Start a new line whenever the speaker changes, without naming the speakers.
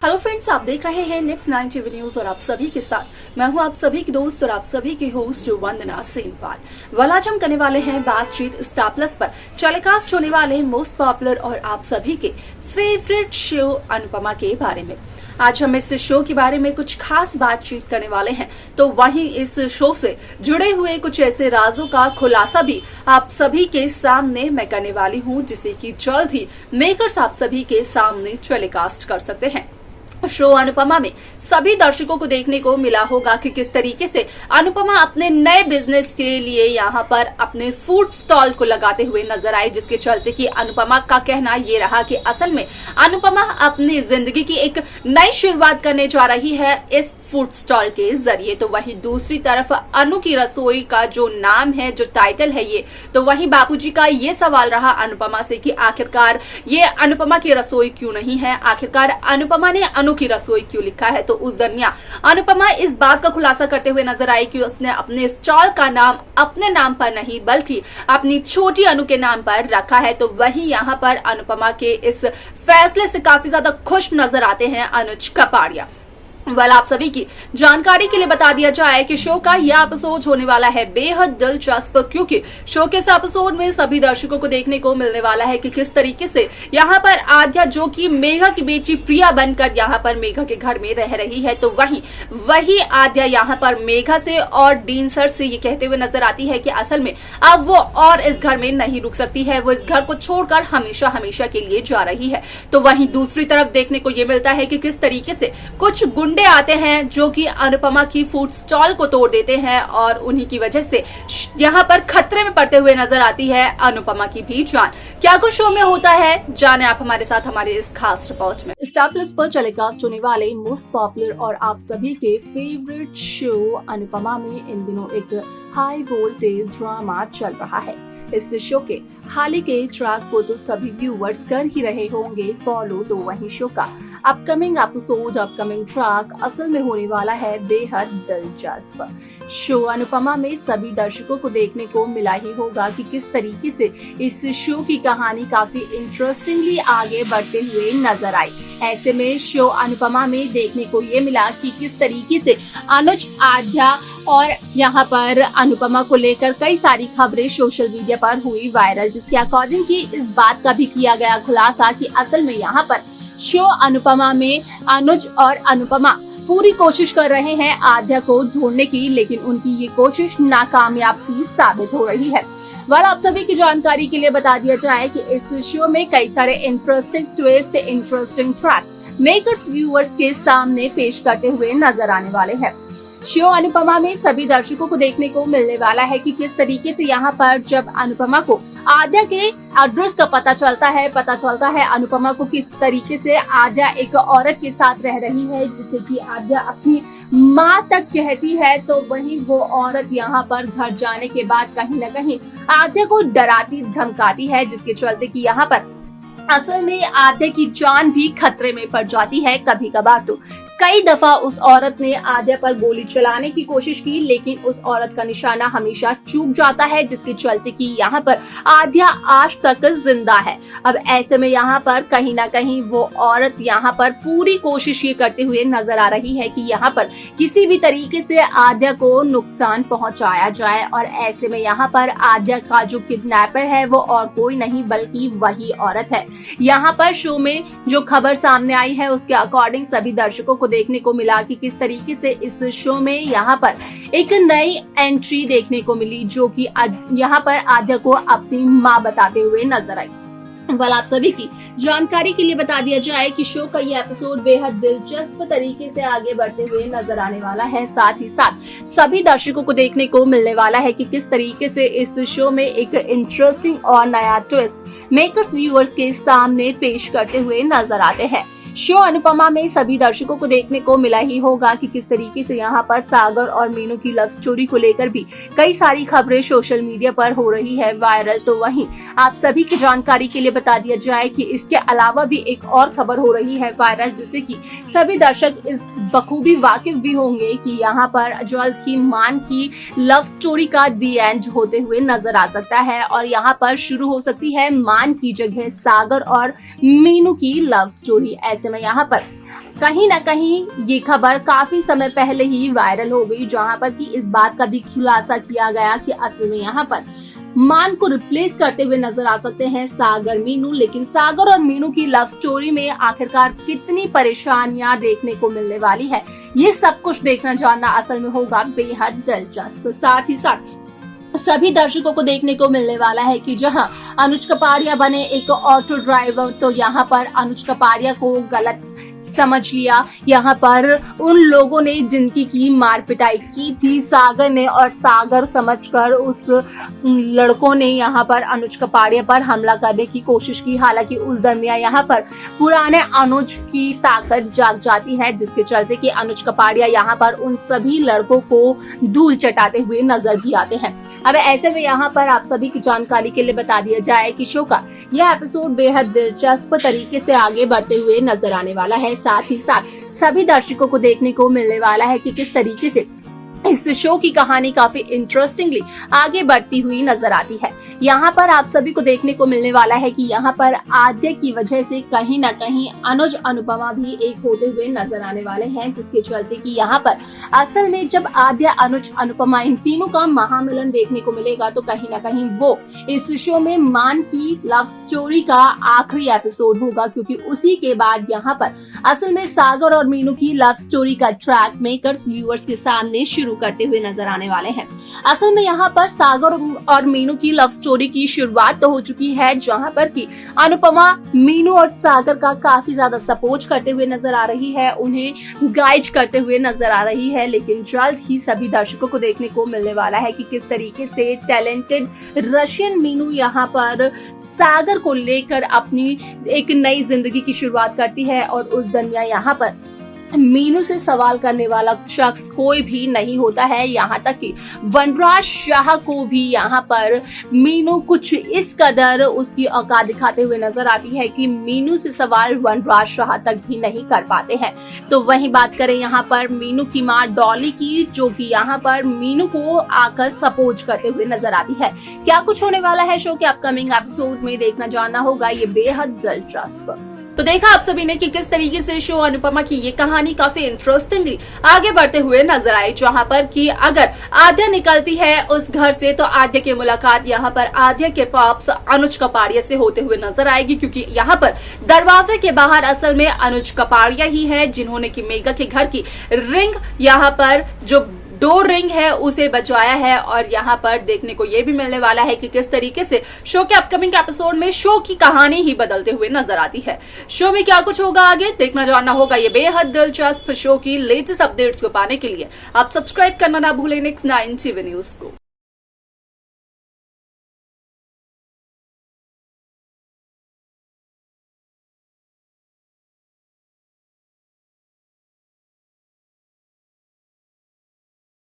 Hello friends, आप देख रहे हैं नेक्स्ट 9 टीवी न्यूज और आप सभी के साथ मैं हूं आप सभी की दोस्त और आप सभी की होस्ट वंदना सेमवाल। आज हम करने वाले हैं बातचीत स्टार प्लस पर टेलीकास्ट होने वाले मोस्ट पॉपुलर और आप सभी के फेवरेट शो अनुपमा के बारे में। आज हम इस शो के बारे में कुछ खास बातचीत करने वाले हैं, तो वहीं इस शो से जुड़े हुए कुछ ऐसे राजों का खुलासा भी आप सभी के सामने मैं करने वाली हूं, जिसे कि जल्द ही मेकर्स आप सभी के सामने टेलीकास्ट कर सकते हैं। शो अनुपमा में सभी दर्शकों को देखने को मिला होगा कि किस तरीके से अनुपमा अपने नए बिजनेस के लिए यहाँ पर अपने फूड स्टॉल को लगाते हुए नजर आई, जिसके चलते कि अनुपमा का कहना ये रहा कि असल में अनुपमा अपनी जिंदगी की एक नई शुरुआत करने जा रही है इस फूड स्टॉल के जरिए। तो वहीं दूसरी तरफ अनु की रसोई का जो नाम है, जो टाइटल है ये, तो वहीं बापूजी का ये सवाल रहा अनुपमा से कि आखिरकार ये अनुपमा की रसोई क्यों नहीं है, आखिरकार अनुपमा ने अनु की रसोई क्यों लिखा है। तो उस दरमियान अनुपमा इस बात का खुलासा करते हुए नजर आई कि उसने अपने स्टॉल का नाम अपने नाम पर नहीं बल्कि अपनी छोटी अनु के नाम पर रखा है। तो वहीं यहाँ पर अनुपमा के इस फैसले से काफी ज्यादा खुश नजर आते हैं अनुज कपाड़िया। आप सभी की जानकारी के लिए बता दिया जाए कि शो का यह एपिसोड होने वाला है बेहद दिलचस्प, क्योंकि शो के इस एपिसोड में सभी दर्शकों को देखने को मिलने वाला है कि किस तरीके से यहाँ पर आद्या, जो कि मेघा की बेटी प्रिया बनकर यहाँ पर मेघा के घर में रह रही है, तो वही आद्या यहाँ पर मेघा से और डीन सर से ये कहते हुए नजर आती है कि असल में अब वो और इस घर में नहीं रुक सकती है, वो इस घर को छोड़कर हमेशा हमेशा के लिए जा रही है। तो वहीं दूसरी तरफ देखने को ये मिलता है कि किस तरीके से कुछ गुंडे आते हैं जो कि अनुपमा की फूड स्टॉल को तोड़ देते हैं और उन्हीं की वजह से यहाँ पर खतरे में पड़ते हुए नजर आती है अनुपमा की भी जान। क्या कुछ शो में होता है, जाने आप हमारे साथ हमारे इस खास रिपोर्ट में। स्टार प्लस पर टेलीकास्ट होने वाले मोस्ट पॉपुलर और आप सभी के फेवरेट शो अनुपमा में इन दिनों एक हाई वोल्टेज ड्रामा चल रहा है। इस शो के हाल ही के ट्रैक को तो सभी व्यूवर्स कर ही रहे होंगे फॉलो, तो वहीं शो का अपकमिंग एपिसोड, अपकमिंग ट्रैक असल में होने वाला है बेहद दिलचस्प। शो अनुपमा में सभी दर्शकों को देखने को मिला ही होगा कि किस तरीके से इस शो की कहानी काफी इंटरेस्टिंगली आगे बढ़ते हुए नजर आई। ऐसे में शो अनुपमा में देखने को ये मिला कि किस तरीके से अनुज, आद्या और यहाँ पर अनुपमा को लेकर कई सारी खबरें सोशल मीडिया पर हुई वायरल, जिसके अकॉर्डिंग की इस बात का भी किया गया खुलासा कि असल में यहाँ पर शो अनुपमा में अनुज और अनुपमा पूरी कोशिश कर रहे हैं आद्या को ढूंढने की, लेकिन उनकी ये कोशिश नाकामयाब सी साबित हो रही है। आप सभी की जानकारी के लिए बता दिया जाए कि इस शो में कई सारे interesting twist, interesting track makers viewers के सामने पेश करते हुए नजर आने वाले हैं। शो अनुपमा में सभी दर्शकों को देखने को मिलने वाला है कि किस तरीके से यहाँ पर जब अनुपमा को आद्या के एड्रेस का पता चलता है अनुपमा को किस तरीके से आद्या एक औरत के साथ रह रही है, जिसे कि आद्या अपनी माँ तक कहती है। तो वहीं वो औरत यहाँ पर घर जाने के बाद कहीं न कहीं आद्या को डराती धमकाती है, जिसके चलते कि यहाँ पर असल में आद्या की जान भी खतरे में पड़ जाती है। कभी कभार तो कई दफा उस औरत ने आद्या पर गोली चलाने की कोशिश की, लेकिन उस औरत का निशाना हमेशा चूक जाता है, जिसके चलते कि यहाँ पर आद्या आज तक जिंदा है। अब ऐसे में यहाँ पर कहीं ना कहीं वो औरत यहाँ पर पूरी कोशिश ये करते हुए नजर आ रही है कि यहाँ पर किसी भी तरीके से आद्या को नुकसान पहुंचाया जाए। और ऐसे में यहाँ पर आद्या का जो किडनैपर है वो और कोई नहीं बल्कि वही औरत है। यहाँ पर शो में जो खबर सामने आई है उसके अकॉर्डिंग सभी दर्शकों को देखने को मिला कि किस तरीके से इस शो में यहाँ पर एक नई एंट्री देखने को मिली, जो कि यहाँ पर आद्या को अपनी माँ बताते हुए नजर आई। आप सभी की जानकारी के लिए बता दिया जाए कि शो का ये एपिसोड बेहद दिलचस्प तरीके से आगे बढ़ते हुए नजर आने वाला है। साथ ही साथ सभी दर्शकों को देखने को मिलने वाला है कि किस तरीके से इस शो में एक इंटरेस्टिंग और नया ट्विस्ट मेकर्स व्यूअर्स के सामने पेश करते हुए नजर आते हैं। शो अनुपमा में सभी दर्शकों को देखने को मिला ही होगा कि किस तरीके से यहाँ पर सागर और मीनू की लव स्टोरी को लेकर भी कई सारी खबरें सोशल मीडिया पर हो रही है वायरल। तो वहीं आप सभी की जानकारी के लिए बता दिया जाए कि इसके अलावा भी एक और खबर हो रही है वायरल, जिससे कि सभी दर्शक इस बखूबी वाकिफ भी होंगे कि यहाँ पर जल्द ही मान की लव स्टोरी का दी एंड होते हुए नजर आ सकता है और यहाँ पर शुरू हो सकती है मान की जगह सागर और मीनू की लव स्टोरी। ऐसे में यहाँ पर कहीं ना कहीं ये खबर काफी समय पहले ही वायरल हो गई, जहां पर कि इस बात का भी खुलासा किया गया कि असल में यहाँ पर मान को रिप्लेस करते हुए नजर आ सकते हैं सागर मीनू। लेकिन सागर और मीनू की लव स्टोरी में आखिरकार कितनी परेशानियां देखने को मिलने वाली है, ये सब कुछ देखना जानना असल में होगा बेहद दिलचस्प। साथ ही साथ सभी दर्शकों को देखने को मिलने वाला है कि जहां अनुज कपाड़िया बने एक ऑटो ड्राइवर, तो यहाँ पर अनुज कपाड़िया को गलत समझ लिया। यहाँ पर उन लोगों ने जिनकी की मार पिटाई की थी सागर ने, और सागर समझकर उस लड़कों ने यहाँ पर अनुज कपाड़िया पर हमला करने की कोशिश की। हालांकि उस दरमियान यहाँ पर पुराने अनुज की ताकत जाग जाती है, जिसके चलते कि अनुज कपाड़िया यहाँ पर उन सभी लड़कों को धूल चटाते हुए नजर भी आते हैं। अब ऐसे में यहाँ पर आप सभी की जानकारी के लिए बता दिया जाए कि शो का यह एपिसोड बेहद दिलचस्प तरीके से आगे बढ़ते हुए नजर आने वाला है। साथ ही साथ सभी दर्शकों को देखने को मिलने वाला है कि किस तरीके से इस शो की कहानी काफी इंटरेस्टिंगली आगे बढ़ती हुई नजर आती है। यहाँ पर आप सभी को देखने को मिलने वाला है कि यहाँ पर आद्या की वजह से कहीं ना कहीं अनुज अनुपमा भी एक होते हुए नजर आने वाले हैं, जिसके चलते कि यहाँ पर असल में जब आद्या अनुज अनुपमा इन तीनों का महामिलन देखने को मिलेगा, तो कहीं ना कहीं वो इस शो में मान की लव स्टोरी का आखिरी एपिसोड होगा, क्योंकि उसी के बाद यहाँ पर असल में सागर और मीनू की लव स्टोरी का ट्रैक मेकर्स व्यूअर्स के सामने शुरू करते हुए नजर आने वाले हैं। असल में यहाँ पर सागर और मीनू की लव स्टोरी की शुरुआत तो हो चुकी है, जहाँ पर कि अनुपमा मीनू और सागर का काफी ज्यादा सपोर्ट करते हुए नजर आ रही है, उन्हें गाइड करते हुए नजर आ रही है। लेकिन जल्द ही सभी दर्शकों को देखने को मिलने वाला है कि किस तरीके से टैलेंटेड रशियन मीनू यहाँ पर सागर को लेकर अपनी एक नई जिंदगी की शुरुआत करती है, और उस दरमियान यहाँ पर मीनू से सवाल करने वाला शख्स कोई भी नहीं होता है। यहाँ तक कि वनराज शाह को भी यहाँ पर मीनू कुछ इस कदर उसकी औकात दिखाते हुए नजर आती है कि मीनू से सवाल वनराज शाह तक भी नहीं कर पाते हैं। तो वही बात करें यहाँ पर मीनू की माँ डॉली की, जो कि यहाँ पर मीनू को आकर सपोर्ट करते हुए नजर आती है। क्या कुछ होने वाला है शो के अपकमिंग एपिसोड में, देखना जानना होगा, ये बेहद दिलचस्प। तो देखा आप सभी ने कि किस तरीके से शो अनुपमा की ये कहानी काफी इंटरेस्टिंगली आगे बढ़ते हुए नजर आई, जहां पर कि अगर आद्या निकलती है उस घर से, तो आद्या की मुलाकात यहाँ पर आद्या के पॉप्स अनुज कपाड़िया से होते हुए नजर आएगी, क्योंकि यहाँ पर दरवाजे के बाहर असल में अनुज कपाड़िया ही है जिन्होंने की मेगा के घर की रिंग यहाँ पर जो डोर रिंग है उसे बचवाया है। और यहाँ पर देखने को ये भी मिलने वाला है कि किस तरीके से शो के अपकमिंग एपिसोड में शो की कहानी ही बदलते हुए नजर आती है। शो में क्या कुछ होगा आगे, देखना जानना होगा। ये बेहद दिलचस्प शो की लेटेस्ट अपडेट्स को पाने के लिए आप सब्सक्राइब करना ना भूलें नेक्स्ट 9 टीवी न्यूज को।